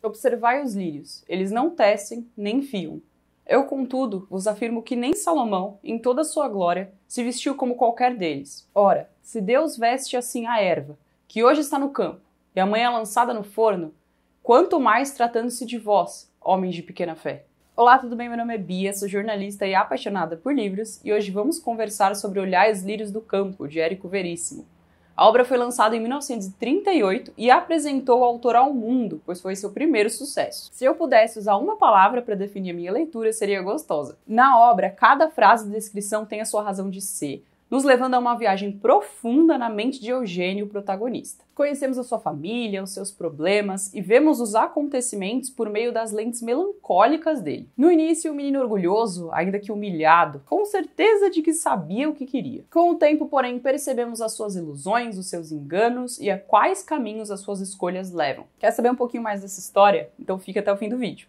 Observai os lírios, eles não tecem nem fiam. Eu, contudo, vos afirmo que nem Salomão, em toda a sua glória, se vestiu como qualquer deles. Ora, se Deus veste assim a erva, que hoje está no campo, e amanhã é lançada no forno, quanto mais tratando-se de vós, homens de pequena fé. Olá, tudo bem? Meu nome é Bia, sou jornalista e apaixonada por livros, e hoje vamos conversar sobre Olhai os Lírios do Campo, de Érico Veríssimo. A obra foi lançada em 1938 e apresentou o autor ao mundo, pois foi seu primeiro sucesso. Se eu pudesse usar uma palavra para definir a minha leitura, seria gostosa. Na obra, cada frase de descrição tem a sua razão de ser, nos levando a uma viagem profunda na mente de Eugênio, o protagonista. Conhecemos a sua família, os seus problemas e vemos os acontecimentos por meio das lentes melancólicas dele. No início, o menino orgulhoso, ainda que humilhado, com certeza de que sabia o que queria. Com o tempo, porém, percebemos as suas ilusões, os seus enganos e a quais caminhos as suas escolhas levam. Quer saber um pouquinho mais dessa história? Então fica até o fim do vídeo.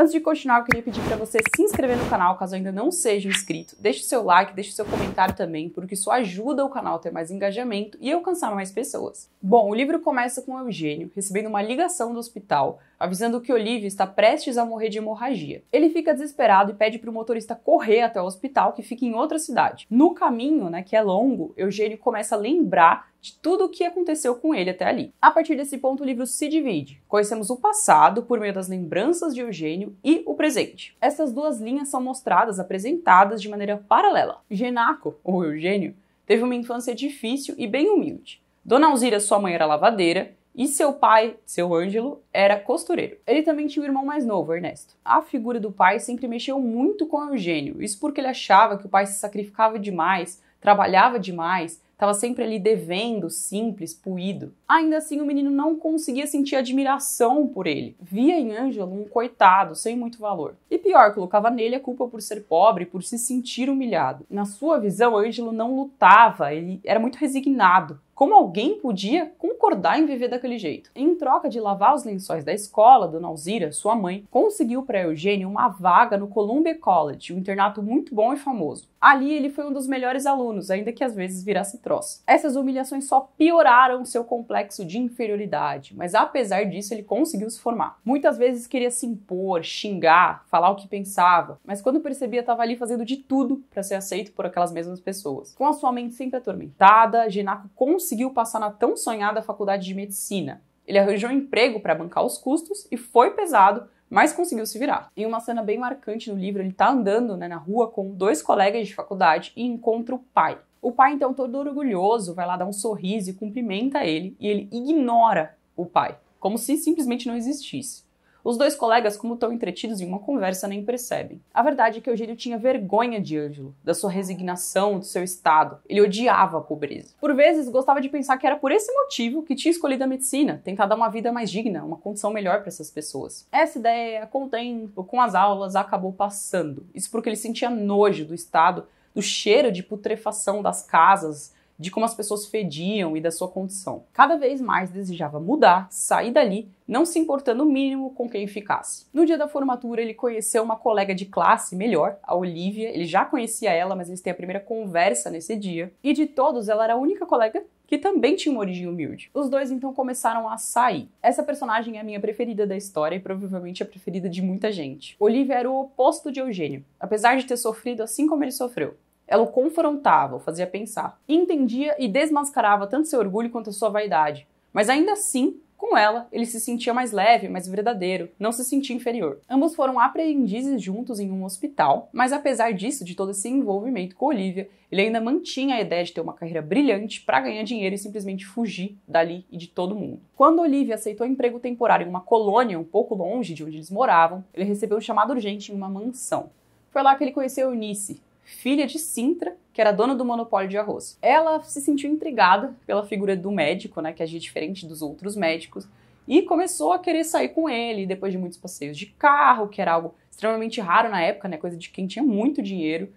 Antes de continuar, eu queria pedir para você se inscrever no canal, caso ainda não seja inscrito. Deixe seu like, deixe seu comentário também, porque isso ajuda o canal a ter mais engajamento e alcançar mais pessoas. Bom, o livro começa com Eugênio recebendo uma ligação do hospital, avisando que Olivia está prestes a morrer de hemorragia. Ele fica desesperado e pede para o motorista correr até o hospital, que fica em outra cidade. No caminho, que é longo, Eugênio começa a lembrar de tudo o que aconteceu com ele até ali. A partir desse ponto, o livro se divide. Conhecemos o passado, por meio das lembranças de Eugênio, e o presente. Essas duas linhas são mostradas, apresentadas de maneira paralela. Genaco, ou Eugênio, teve uma infância difícil e bem humilde. Dona Alzira, sua mãe, era lavadeira, e seu pai, seu Ângelo, era costureiro. Ele também tinha um irmão mais novo, Ernesto. A figura do pai sempre mexeu muito com Eugênio, isso porque ele achava que o pai se sacrificava demais, trabalhava demais, estava sempre ali devendo, simples, puído. Ainda assim, o menino não conseguia sentir admiração por ele. Via em Ângelo um coitado, sem muito valor. E pior, colocava nele a culpa por ser pobre, por se sentir humilhado. Na sua visão, Ângelo não lutava, ele era muito resignado. Como alguém podia concordar em viver daquele jeito? Em troca de lavar os lençóis da escola, Dona Alzira, sua mãe, conseguiu para Eugênio uma vaga no Columbia College, um internato muito bom e famoso. Ali ele foi um dos melhores alunos, ainda que às vezes virasse troça. Essas humilhações só pioraram seu complexo de inferioridade, mas apesar disso ele conseguiu se formar. Muitas vezes queria se impor, xingar, falar o que pensava, mas quando percebia estava ali fazendo de tudo para ser aceito por aquelas mesmas pessoas. Com a sua mente sempre atormentada, Genaco conseguiu passar na tão sonhada faculdade de medicina. Ele arranjou um emprego para bancar os custos e foi pesado, mas conseguiu se virar. Em uma cena bem marcante no livro, ele tá andando na rua com dois colegas de faculdade e encontra o pai. O pai, então, todo orgulhoso, vai lá dar um sorriso e cumprimenta ele, e ele ignora o pai, como se simplesmente não existisse. Os dois colegas, como estão entretidos em uma conversa, nem percebem. A verdade é que Eugênio tinha vergonha de Ângelo, da sua resignação, do seu estado. Ele odiava a pobreza. Por vezes, gostava de pensar que era por esse motivo que tinha escolhido a medicina, tentar dar uma vida mais digna, uma condição melhor para essas pessoas. Essa ideia, com o tempo, com as aulas, acabou passando. Isso porque ele sentia nojo do estado, do cheiro de putrefação das casas, de como as pessoas fediam e da sua condição. Cada vez mais desejava mudar, sair dali, não se importando o mínimo com quem ficasse. No dia da formatura, ele conheceu uma colega de classe melhor, a Olivia. Ele já conhecia ela, mas eles têm a primeira conversa nesse dia. E de todos, ela era a única colega que também tinha uma origem humilde. Os dois, então, começaram a sair. Essa personagem é a minha preferida da história e provavelmente a preferida de muita gente. Olivia era o oposto de Eugênio, apesar de ter sofrido assim como ele sofreu. Ela o confrontava, o fazia pensar. Entendia e desmascarava tanto seu orgulho quanto a sua vaidade. Mas ainda assim, com ela, ele se sentia mais leve, mais verdadeiro, não se sentia inferior. Ambos foram aprendizes juntos em um hospital, mas apesar disso, de todo esse envolvimento com Olivia, ele ainda mantinha a ideia de ter uma carreira brilhante para ganhar dinheiro e simplesmente fugir dali e de todo mundo. Quando Olivia aceitou um emprego temporário em uma colônia um pouco longe de onde eles moravam, ele recebeu um chamado urgente em uma mansão. Foi lá que ele conheceu Eunice, filha de Sintra, que era dona do monopólio de arroz. Ela se sentiu intrigada pela figura do médico, que agia diferente dos outros médicos, e começou a querer sair com ele, depois de muitos passeios de carro, que era algo extremamente raro na época, coisa de quem tinha muito dinheiro,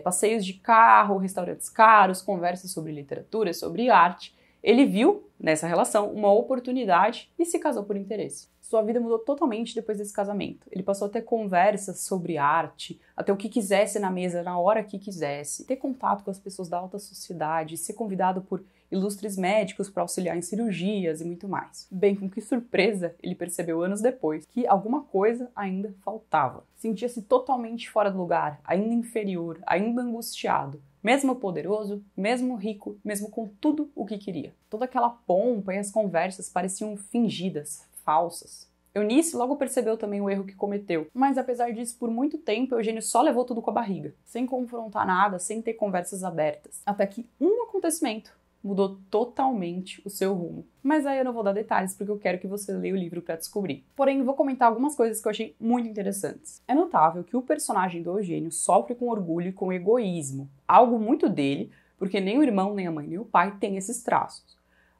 passeios de carro, restaurantes caros, conversas sobre literatura, sobre arte. Ele viu nessa relação uma oportunidade e se casou por interesse. Sua vida mudou totalmente depois desse casamento. Ele passou a ter conversas sobre arte, a ter o que quisesse na mesa na hora que quisesse, ter contato com as pessoas da alta sociedade, ser convidado por ilustres médicos para auxiliar em cirurgias e muito mais. Bem, com que surpresa, ele percebeu anos depois que alguma coisa ainda faltava. Sentia-se totalmente fora do lugar, ainda inferior, ainda angustiado. Mesmo poderoso, mesmo rico, mesmo com tudo o que queria. Toda aquela pompa e as conversas pareciam fingidas, falsas. Eunice logo percebeu também o erro que cometeu, mas apesar disso, por muito tempo, Eugênio só levou tudo com a barriga, sem confrontar nada, sem ter conversas abertas. Até que um acontecimento mudou totalmente o seu rumo. Mas aí eu não vou dar detalhes porque eu quero que você leia o livro para descobrir. Porém, vou comentar algumas coisas que eu achei muito interessantes. É notável que o personagem do Eugênio sofre com orgulho e com egoísmo, algo muito dele, porque nem o irmão, nem a mãe, nem o pai têm esses traços.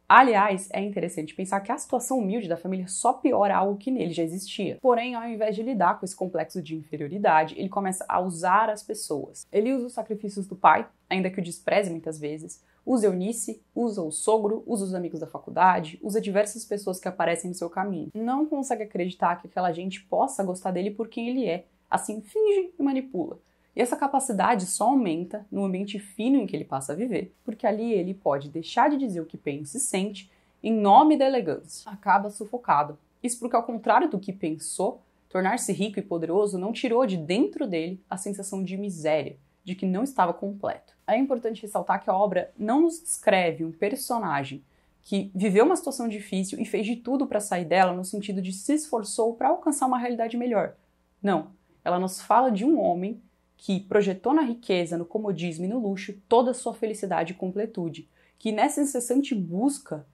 Aliás, é interessante pensar que a situação humilde da família só piora algo que nele já existia. Porém, ao invés de lidar com esse complexo de inferioridade, ele começa a usar as pessoas. Ele usa os sacrifícios do pai, ainda que o despreze muitas vezes, usa Eunice, usa o sogro, usa os amigos da faculdade, usa diversas pessoas que aparecem no seu caminho. Não consegue acreditar que aquela gente possa gostar dele por quem ele é, assim finge e manipula. E essa capacidade só aumenta no ambiente fino em que ele passa a viver, porque ali ele pode deixar de dizer o que pensa e sente em nome da elegância. Acaba sufocado. Isso porque, ao contrário do que pensou, tornar-se rico e poderoso não tirou de dentro dele a sensação de miséria, de que não estava completo. É importante ressaltar que a obra não nos descreve um personagem que viveu uma situação difícil e fez de tudo para sair dela no sentido de se esforçou para alcançar uma realidade melhor. Não. Ela nos fala de um homem que projetou na riqueza, no comodismo e no luxo toda a sua felicidade e completude, que nessa incessante busca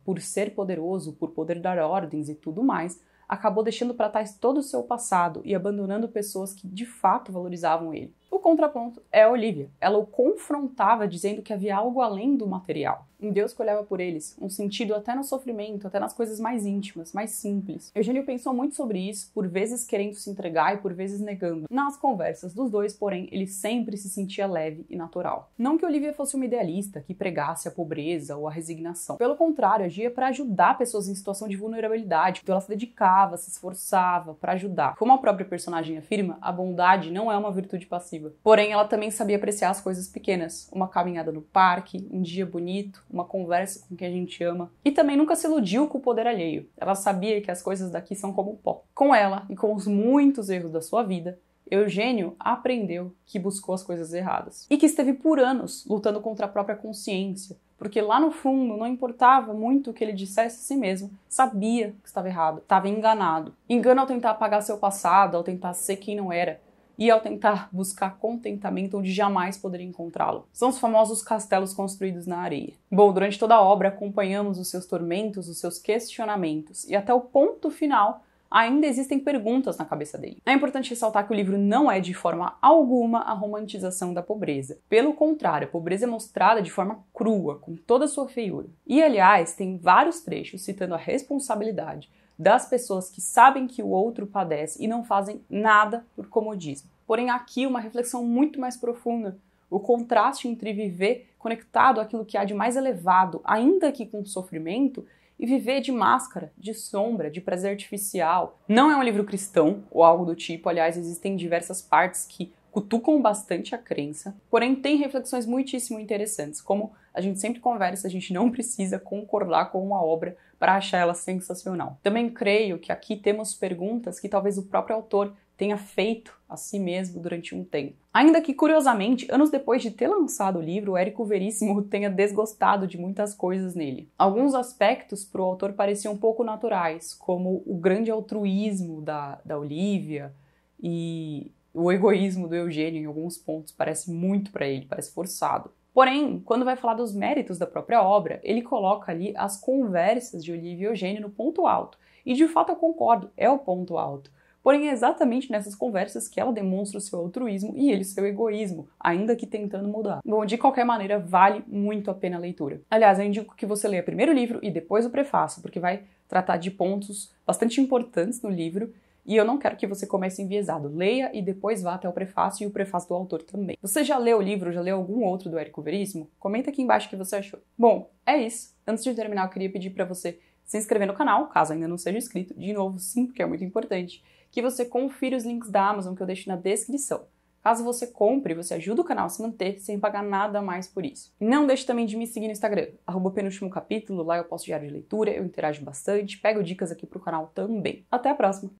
por ser poderoso, por poder dar ordens e tudo mais, acabou deixando para trás todo o seu passado e abandonando pessoas que de fato valorizavam ele. O contraponto é a Olivia. Ela o confrontava dizendo que havia algo além do material. Um Deus que olhava por eles, um sentido até no sofrimento, até nas coisas mais íntimas, mais simples. Eugênio pensou muito sobre isso, por vezes querendo se entregar e por vezes negando. Nas conversas dos dois, porém, ele sempre se sentia leve e natural. Não que Olivia fosse uma idealista que pregasse a pobreza ou a resignação. Pelo contrário, agia para ajudar pessoas em situação de vulnerabilidade. Então ela se dedicava, se esforçava para ajudar. Como a própria personagem afirma, a bondade não é uma virtude passiva. Porém, ela também sabia apreciar as coisas pequenas. Uma caminhada no parque, um dia bonito, uma conversa com quem a gente ama. E também nunca se iludiu com o poder alheio. Ela sabia que as coisas daqui são como pó. Com ela e com os muitos erros da sua vida, Eugênio aprendeu que buscou as coisas erradas. E que esteve por anos lutando contra a própria consciência. Porque lá no fundo não importava muito o que ele dissesse a si mesmo. Sabia que estava errado, estava enganado. Engano ao tentar apagar seu passado, ao tentar ser quem não era. E ao tentar buscar contentamento onde jamais poderia encontrá-lo. São os famosos castelos construídos na areia. Bom, durante toda a obra acompanhamos os seus tormentos, os seus questionamentos, e até o ponto final ainda existem perguntas na cabeça dele. É importante ressaltar que o livro não é de forma alguma a romantização da pobreza. Pelo contrário, a pobreza é mostrada de forma crua, com toda a sua feiura. E, aliás, tem vários trechos citando a responsabilidade das pessoas que sabem que o outro padece e não fazem nada por comodismo. Porém, aqui uma reflexão muito mais profunda, o contraste entre viver conectado àquilo que há de mais elevado, ainda que com sofrimento, e viver de máscara, de sombra, de prazer artificial. Não é um livro cristão ou algo do tipo, aliás, existem diversas partes que cutucam bastante a crença, porém tem reflexões muitíssimo interessantes, como a gente sempre conversa, a gente não precisa concordar com uma obra para achar ela sensacional. Também creio que aqui temos perguntas que talvez o próprio autor tenha feito a si mesmo durante um tempo. Ainda que, curiosamente, anos depois de ter lançado o livro, o Érico Veríssimo tenha desgostado de muitas coisas nele. Alguns aspectos para o autor pareciam um pouco naturais, como o grande altruísmo da Olivia e o egoísmo do Eugênio em alguns pontos parece muito para ele, parece forçado. Porém, quando vai falar dos méritos da própria obra, ele coloca ali as conversas de Olivia e Eugênio no ponto alto. E de fato eu concordo, é o ponto alto. Porém, é exatamente nessas conversas que ela demonstra o seu altruísmo e ele o seu egoísmo, ainda que tentando mudar. Bom, de qualquer maneira, vale muito a pena a leitura. Aliás, eu indico que você leia primeiro o livro e depois o prefácio, porque vai tratar de pontos bastante importantes no livro. E eu não quero que você comece enviesado. Leia e depois vá até o prefácio e o prefácio do autor também. Você já leu o livro, já leu algum outro do Érico Veríssimo? Comenta aqui embaixo o que você achou. Bom, é isso. Antes de terminar, eu queria pedir para você se inscrever no canal, caso ainda não seja inscrito, de novo, sim, porque é muito importante, que você confira os links da Amazon que eu deixo na descrição. Caso você compre, você ajuda o canal a se manter sem pagar nada mais por isso. Não deixe também de me seguir no Instagram, @penúltimo capítulo, lá eu posto diário de leitura, eu interajo bastante, pego dicas aqui pro canal também. Até a próxima!